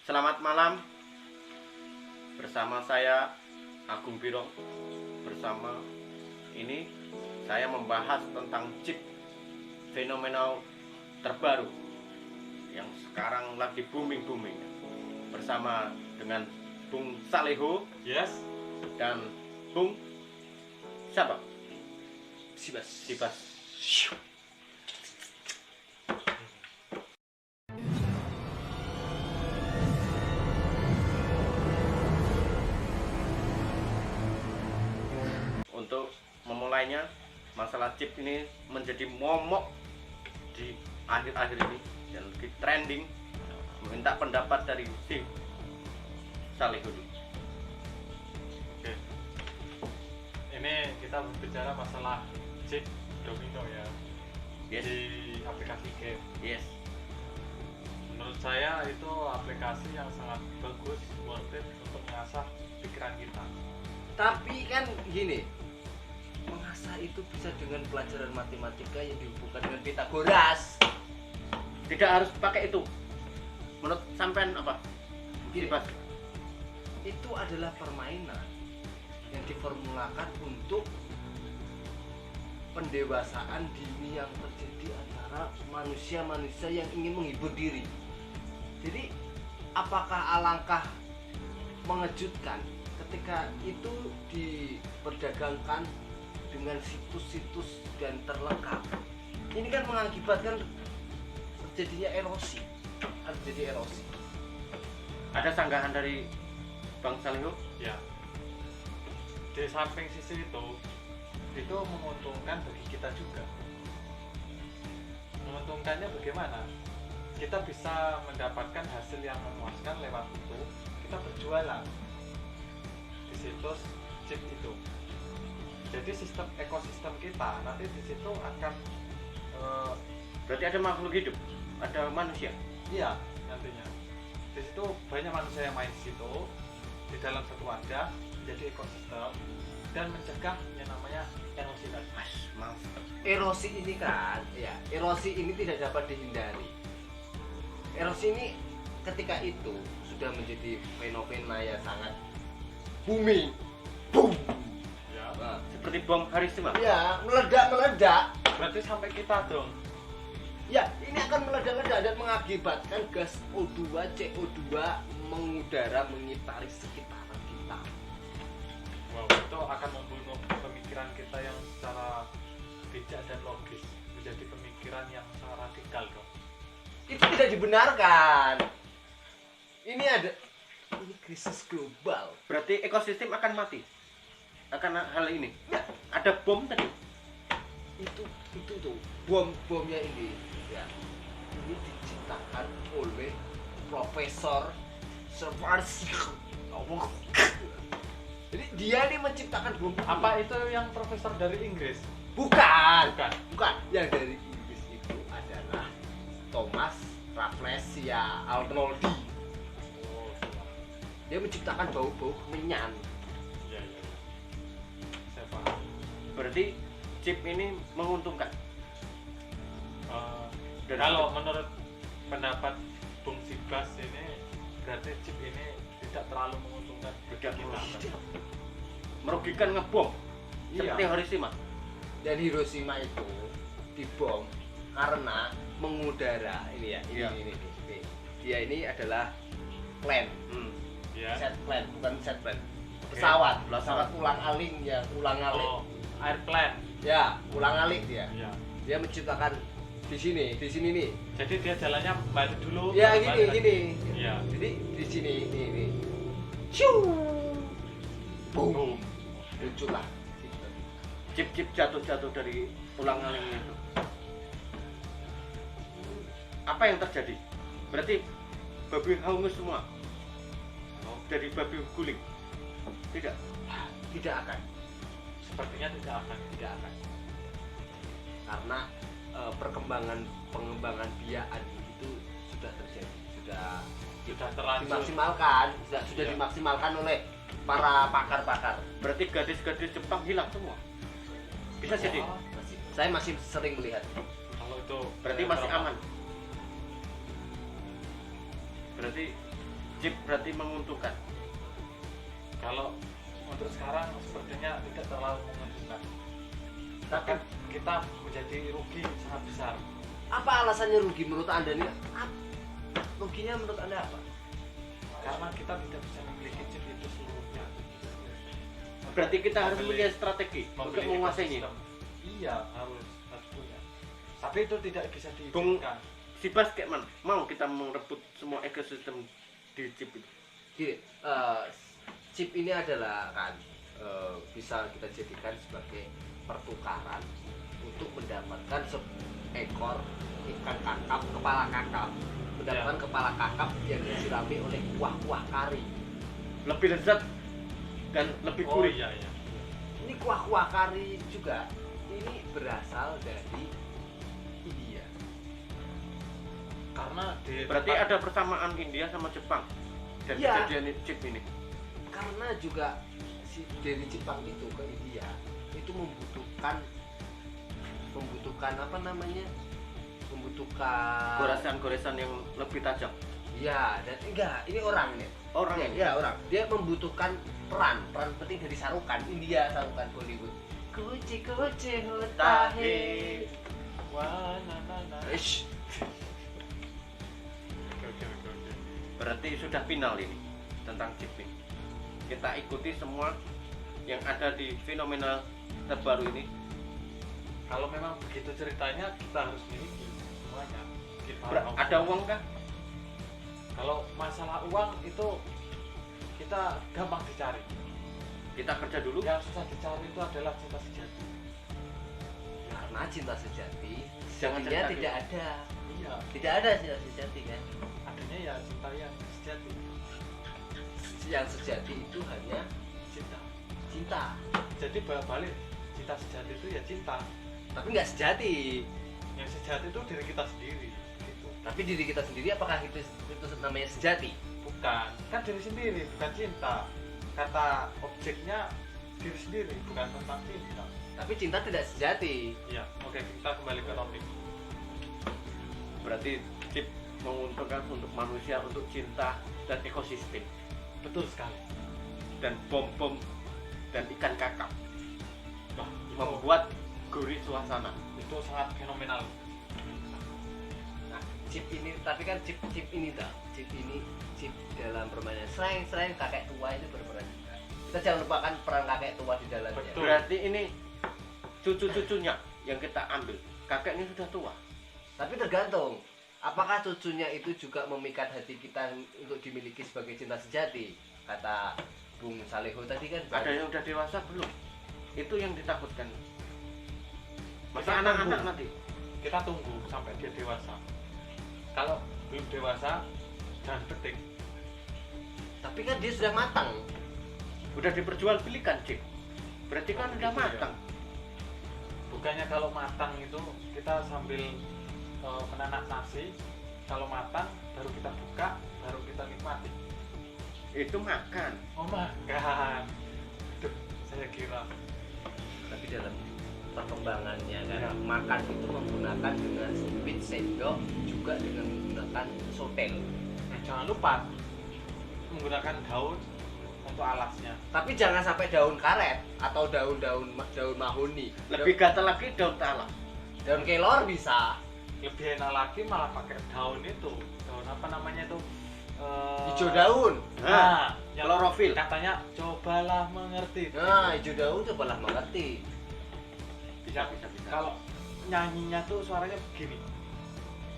Selamat malam. Bersama saya Agung Birong. Bersama ini saya membahas tentang chip fenomenal terbaru yang sekarang lagi booming bersama dengan Bung Saleho. Yes. Dan Bung siapa? Sibas. Untuk memulainya, masalah chip ini menjadi momok di akhir-akhir ini dan lagi trending. Meminta pendapat dari si Saleho. Oke. Ini kita berbicara masalah chip domino ya. Yes. Di aplikasi game. Yes. Menurut saya itu aplikasi yang sangat bagus, worth it untuk mengasah pikiran kita. Tapi kan gini, mengasah itu bisa dengan pelajaran matematika yang dihubungkan dengan Pitagoras. Tidak harus pakai itu. Menurut sampean apa? Gini, Sibas. itu adalah permainan yang diformulakan untuk pendewasaan dini yang terjadi antara manusia-manusia yang ingin menghibur diri. Jadi, apakah alangkah mengejutkan ketika itu diperdagangkan dengan situs-situs dan terlengkap? Ini kan mengakibatkan terjadinya erosi. Terjadi erosi. Ada sanggahan dari Bang Saleho? Ya. Di samping sisi itu menguntungkan bagi kita juga. Menguntungkannya bagaimana? Kita bisa mendapatkan hasil yang memuaskan lewat itu. Kita berjualan di situs chip itu. Jadi ekosistem kita nanti di situ akan Berarti ada makhluk hidup, ada manusia. iya nantinya. Di situ banyak manusia yang main di situ di dalam satu wadah menjadi ekosistem dan mencegah yang namanya erosi tadi. Maaf. Erosi ini kan, ya, erosi ini tidak dapat dihindari. Erosi ini ketika itu sudah menjadi fenomena yang sangat booming, boom. Ya. Nah, Seperti bom Hiroshima. ya, meledak. Berarti sampai kita dong. Ya, ini akan meledak-ledak dan mengakibatkan gas O2, CO2 mengudara mengitari sekitaran kita. Wow, itu akan membunuh pemikiran kita yang secara bijak dan logis menjadi pemikiran yang sangat radikal dong. Itu tidak dibenarkan. Ini krisis global. Berarti ekosistem akan mati. Akan hal ini. Ya, Ada bom tadi. itu tuh bomnya ini ya, ini diciptakan oleh Profesor Schwarzschild. Jadi dia nih menciptakan bom ini. Apa itu yang profesor dari Inggris? Bukan. Yang dari Inggris itu adalah Thomas Raffles ya Arnoldi. Oh, Dia menciptakan bau-bau menyan. iya. Saya paham. Berarti chip ini menguntungkan. Dan Kalau menurut pendapat Bung Sibas ini berarti chip ini tidak terlalu menguntungkan bagi Tidak kita. merugikan ngebom. Iya. Seperti Hiroshima. Dan Hiroshima itu dibom karena mengudara. Ini ya, Iya. ini. Dia ini adalah plane, Ya. set plane, bukan set plane. Pesawat ulang-alik ya, ulang-alik. Oh, airplane. Ya, ulang-alik dia. Ya. Dia menciptakan di sini nih. Jadi dia jalannya balik dulu. Ya, balik lagi. gini. Iya. Jadi di sini ini. Ciu. Boom. Muncullah. Chip jatuh dari ulang-alik itu. Apa yang terjadi? Berarti babi hangus semua. Dari babi guling. Tidak. Tidak akan. Sepertinya tidak akan. Karena pengembangan biakan itu sudah terjadi, Sudah terlanjur. dimaksimalkan, sudah Ya. dimaksimalkan oleh para pakar-pakar. Berarti gadis-gadis Jepang hilang semua. Bisa jadi. Saya masih sering melihat. Kalau itu Berarti masih aman. Berarti chip berarti menguntungkan. Kalau untuk sekarang sepertinya tidak terlalu menguntungkan. Tapi Bahkan kita menjadi rugi sangat besar. apa alasannya rugi menurut Anda nih? Ruginya menurut Anda apa? Karena kita tidak bisa memiliki chip itu seluruhnya. Berarti kita harus Membeli- punya strategi untuk membeli menguasainya. ekosistem. Iya, harus punya. Tapi itu tidak bisa Bung- diizinkan. Si Bas kayak mana? Mau kita merebut semua ekosistem di chip itu? Gini, chip ini adalah kan bisa kita jadikan sebagai pertukaran untuk mendapatkan seekor ikan kakap, kepala kakap, mendapatkan kepala kakap yang disirami oleh kuah-kuah kari. Lebih lezat dan lebih Oh gurih. iya iya. Ini kuah-kuah kari juga ini berasal dari India. Karena di Berarti tempat- ada persamaan India sama Jepang dan Iya. kejadian chip ini. Karena juga dari Jepang itu ke India itu membutuhkan apa namanya, membutuhkan Goresan-goresan yang lebih tajam. ya, dan enggak, ini orang nih Orang ya, ini. ya orang, dia membutuhkan peran penting dari sarukan India, sarukan Bollywood. Kuce hota hai. Wah, nah. Ish. Oke. Berarti sudah final ini tentang chip ini. Kita ikuti semua yang ada di fenomena terbaru ini. Kalau memang begitu ceritanya, kita harus miliki semuanya. Kita harus- Ada uang kah? Kalau masalah uang itu kita gampang dicari. Kita kerja dulu. Yang susah dicari itu adalah cinta sejati. Karena cinta sejati Jangan sejatinya cerita tidak ada, Iya, tidak ada cinta sejati kan. adanya ya cinta yang sejati. Yang sejati itu hanya cinta, Jadi balik cinta sejati itu ya cinta. tapi nggak sejati. Yang sejati itu diri kita sendiri. Gitu. Tapi diri kita sendiri apakah itu namanya sejati? Bukan, kan diri sendiri, bukan cinta. Kata objeknya diri sendiri, bukan tentang cinta. Tapi cinta tidak sejati. Iya, oke, kita kembali ke topik. Berarti chip menguntungkan untuk manusia, untuk cinta dan ekosistem, Betul sekali. dan bom-bom dan ikan kakap Wah, membuat gurih suasana. itu sangat fenomenal. Nah, chip ini, tapi kan chip ini chip dalam permainan selain kakek tua itu berperan juga. Kita jangan lupakan peran kakek tua di dalamnya. Betul. Berarti ini cucu-cucunya yang kita ambil. Kakeknya sudah tua. Tapi tergantung, apakah cucunya itu juga memikat hati kita untuk dimiliki sebagai cinta sejati? Kata Bung Saleho tadi kan. Ada yang udah dewasa belum? Itu yang ditakutkan. Masa Kita anak-anak tunggu. nanti. Kita tunggu sampai dia dewasa. Kalau belum dewasa, jangan petik. Tapi kan dia sudah matang. Udah diperjualbelikan chip. Berarti kan Oh, udah gitu ya. matang. Bukannya kalau matang itu kita sambil menanak nasi, kalau matang baru kita buka, baru kita nikmati. Itu makan. Oh makan. Aduh, saya kira. Tapi dalam perkembangannya kan Ya. makan itu menggunakan dengan sempit sendok, juga dengan menggunakan sotel. Jangan lupa menggunakan daun untuk alasnya. Tapi jangan sampai daun karet atau daun mahoni. Lebih gatal lagi daun talam. Daun kelor bisa. Lebih enak lagi malah pakai daun itu, daun apa namanya itu? Hijau daun. Nah, yang Klorofil. katanya cobalah mengerti. Nah, hijau daun cobalah mengerti. Bisa. Kalau nyanyinya tuh suaranya begini.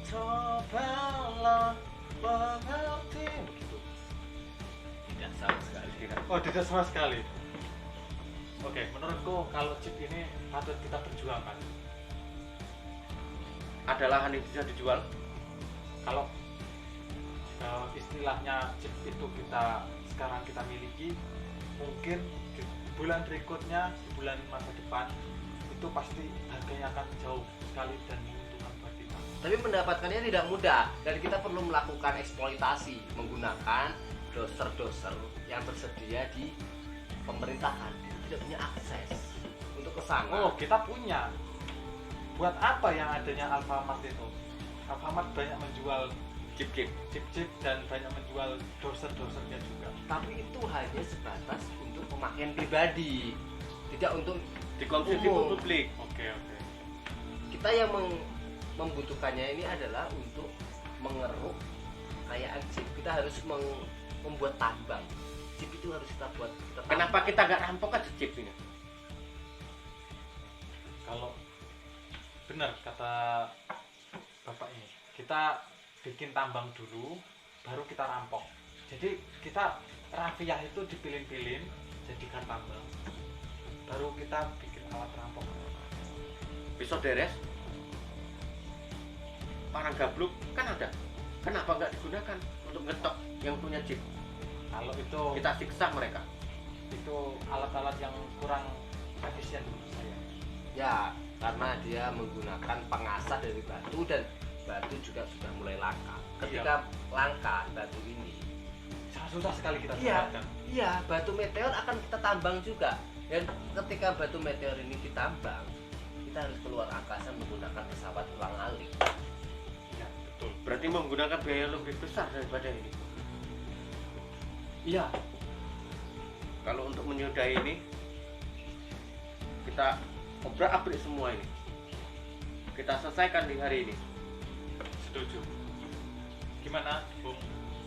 Cobalah mengerti. Begitu. Tidak sama sekali. Oh, tidak sama sekali. Oke, menurutku kalau chip ini patut kita perjuangkan. Ada lahan yang bisa dijual. Kalau istilahnya chip itu sekarang kita miliki, mungkin di bulan berikutnya, di bulan masa depan itu pasti harganya akan jauh sekali dan menguntungkan buat kita. Tapi mendapatkannya tidak mudah dan kita perlu melakukan eksploitasi menggunakan doser-doser yang tersedia di pemerintahan. Tidak punya akses untuk ke sana. Oh, kita punya. Buat apa yang adanya Alfamart itu? Alfamart banyak menjual chip dan banyak menjual doser-dosernya juga. Tapi itu hanya sebatas untuk pemakaian pribadi, tidak untuk dikonsumsi umum. publik. Oke. Kita yang membutuhkannya ini adalah untuk mengeruk kekayaan chip. Kita harus membuat tambang. Chip itu harus kita buat. Kenapa kita nggak rampok aja chip ini? Kalau benar kata bapak ini, kita bikin tambang dulu, baru kita rampok. Jadi kita rafiah itu dipilin-pilin, jadikan tambang, baru kita bikin alat rampok. Pisau deres, parang gabluk kan ada. Kenapa nggak digunakan untuk ngetok yang punya chip? Kalau itu Kita siksa mereka. itu alat-alat yang kurang efisien menurut saya. Ya, karena dia menggunakan pengasah dari batu dan batu juga sudah mulai langka. Ketika langka batu ini, Sangat susah sekali kita Iya. dapatkan. iya, batu meteor akan kita tambang juga. Dan ketika batu meteor ini ditambang, kita harus keluar angkasa menggunakan pesawat ulang-alik. Iya, betul. Berarti menggunakan biaya lebih besar daripada ini. Iya, Kalau untuk menyudahi ini, kita obrak-abrik semua ini. Kita selesaikan di hari ini. setuju. Gimana, Bung?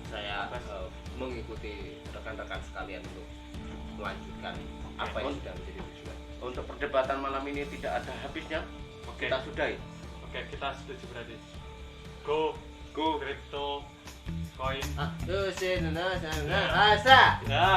Saya Mas. mengikuti rekan-rekan sekalian untuk melanjutkan apa yang sudah menjadi tujuan. Untuk perdebatan malam ini tidak ada habisnya. Oke. Kita sudahi. Oke, kita setuju berarti. Go Go. crypto coin. Ah, sana, asa. Ya.